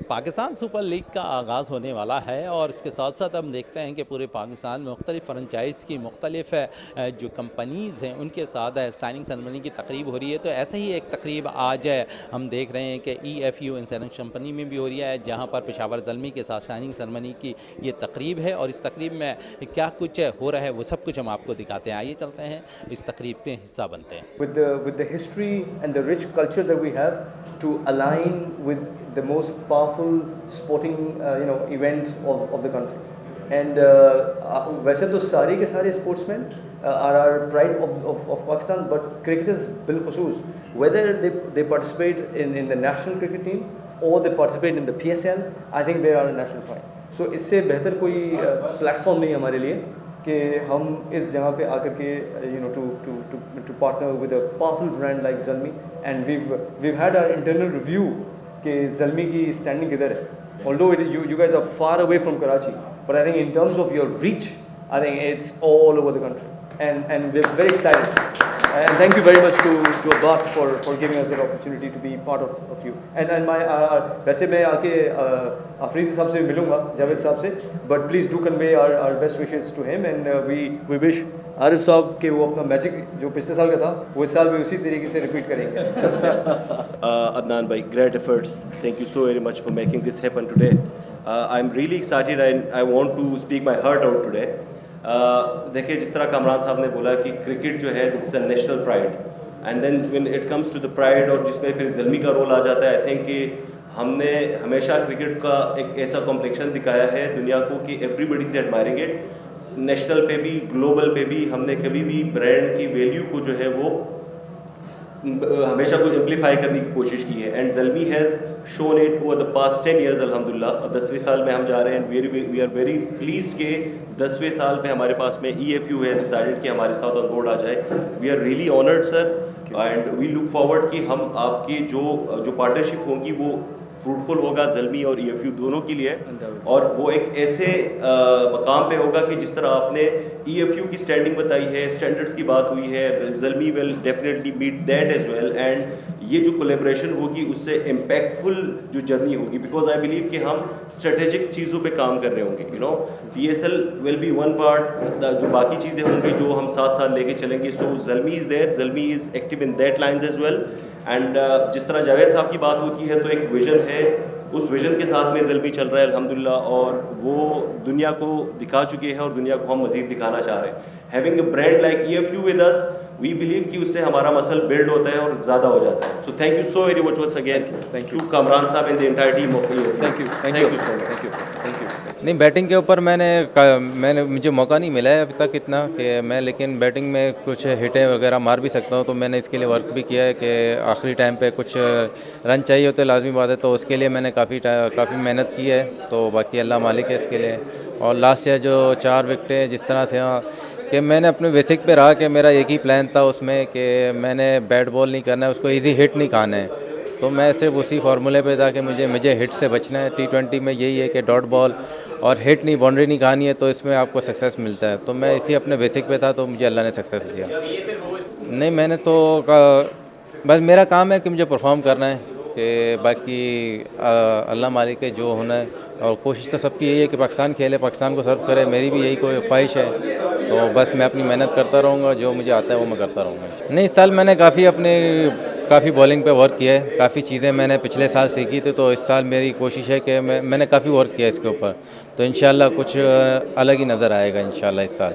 Pakistan super league का आगाज़ होने वाला है और इसके साथ साथ हम देखते हैं कि पूरे पाकिस्तान में मुख्तलिफ फ्रेंचाइज़ की मुख्तलिफ जो कंपनीज़ हैं उनके साथ साइनिंग सेरेमनी की तकरीब हो रही है। तो ऐसे ही एक तकरीब आज हम देख रहे हैं कि EFU इंश्योरेंस कंपनी में भी हो रही है, जहाँ पर पेशावर ज़ल्मी के साथ साइनिंग सेरेमनी की ये तकरीब है। और इस तकरीब में क्या कुछ हो रहा है वो सब कुछ हम आपको दिखाते हैं। आइए चलते हैं इस तकरीब में हिस्सा बनते हैं। With the history and the rich culture that we have to align with the most powerful sporting event of the country. And वैसे तो सारे के सारे sportsmen are our pride of Pakistan, but cricketers bilkhusus, whether they participate in the national cricket team or they participate in the PSL, I think they are a national pride. So इससे बेहतर कोई platform नहीं हमारे लिए कि हम इस जगह पे आकर के to partner with a powerful brand like Zalmi, and we've had our internal review कि Zalmi की standing किधर है. Although you guys are far away from Karachi, but I think in terms of your reach, I think it's all over the country, and we're very excited. And thank you very much to Abbas for giving us that opportunity to be part of you. And my वैसे मैं आके आफरीदी साहब से मिलूँगा, जावेद साहब से, but please do convey our best wishes to him, and we wish Arif साहब के वो अपना मैजिक जो पिछले साल का था वो इस साल भी उसी तरीके से रिपीट करेंगे. Adnan bhai, great efforts. Thank you so very much for making this happen today. I'm really excited and I want to speak my heart out today. देखिए, जिस तरह कामरान साहब ने बोला कि क्रिकेट जो है it's a national pride, and then when it comes to the pride और जिसमें फिर ज़ल्मी का रोल आ जाता है, आई थिंक कि हमने हमेशा क्रिकेट का एक ऐसा कॉम्प्लेक्शन दिखाया है दुनिया को कि everybody is admiring it. National पे भी, ग्लोबल पे भी हमने कभी भी ब्रांड की वैल्यू को जो है वो हमेशा कुछ एम्पलीफाई करने की कोशिश की है. And Zalmi has shown it over the past 10 years अल्हम्दुलिल्लाह. और 10वें साल में हम जा रहे हैं. वी आर वेरी प्लीज्ड के 10वें साल में हमारे पास में EFU है डिसाइडेड कि हमारे साथ ऑन बोर्ड आ जाए. We are really honoured sir, and we look forward कि हम आपकी जो पार्टनरशिप होगी वो फ्रूटफुल होगा ज़ल्मी और EFU दोनों के लिए. और वो एक ऐसे मकाम पे होगा कि जिस तरह आपने EFU की स्टैंडिंग बताई है, स्टैंडर्ड्स की बात हुई है, Zalmi will definitely meet that as well. And ये जो कोलेब्रेशन होगी उससे इम्पैक्टफुल जो जर्नी होगी, बिकॉज आई बिलीव कि हम स्ट्रेटेजिक चीज़ों पे काम कर रहे होंगे. PSL will be one part, जो बाकी चीज़ें होंगी जो हम साथ साथ लेके चलेंगे. So Zalmi is there, Zalmi is active in that lines as well. And जिस तरह जावेद साहब की बात होती है तो एक विज़न है, उस विज़न के साथ में ज़ल्मी चल रहा है अल्हम्दुलिल्लाह, और वो दुनिया को दिखा चुके हैं और दुनिया को हम मज़ीद दिखाना चाह रहे हैं. Having a brand like EFU with us, we believe कि उससे हमारा मसल बिल्ड होता है और ज़्यादा हो जाता है. So thank you so very much once again. Thank you Kamran साहब and the entire team of EFU. Thank you so much. Thank you. नहीं, बैटिंग के ऊपर मैंने मुझे मौका नहीं मिला है अभी तक इतना कि मैं, लेकिन बैटिंग में कुछ हिटें वगैरह मार भी सकता हूँ. तो मैंने इसके लिए वर्क भी किया है कि आखिरी टाइम पे कुछ रन चाहिए होते लाजमी बात है, तो उसके लिए मैंने काफ़ी मेहनत की है. तो बाकी अल्लाह मालिक है इसके लिए. और लास्ट ईयर जो 4 विकेटें जिस तरह थे कि मैंने अपने बेसिक पे रहा कि मेरा एक ही प्लान था उसमें कि मैंने बैट बॉल नहीं करना है, उसको इजी हिट नहीं खाना है. तो मैं सिर्फ उसी फार्मूले पे था कि मुझे हिट से बचना है. T20 में यही है कि डॉट बॉल और हिट नहीं, बाउंड्री नहीं खानी है, तो इसमें आपको सक्सेस मिलता है. तो मैं इसी अपने बेसिक पे था, तो मुझे अल्लाह ने सक्सेस दिया. नहीं, मैंने तो बस मेरा काम है कि मुझे परफॉर्म करना है, कि बाकी अल्लाह मालिक है जो होना है. और कोशिश तो सबकी यही है कि पाकिस्तान खेले, पाकिस्तान को सर्व करे. मेरी भी यही कोई ख्वाहिश है. तो बस मैं अपनी मेहनत करता रहूँगा, जो मुझे आता है वो मैं करता रहूँगा. नहीं, इस साल मैंने काफ़ी बॉलिंग पे वर्क किया है. काफ़ी चीज़ें मैंने पिछले साल सीखी थी, तो इस साल मेरी कोशिश है कि मैंने काफ़ी वर्क किया इसके ऊपर. तो इंशाल्लाह कुछ अलग ही नज़र आएगा इंशाल्लाह इस साल.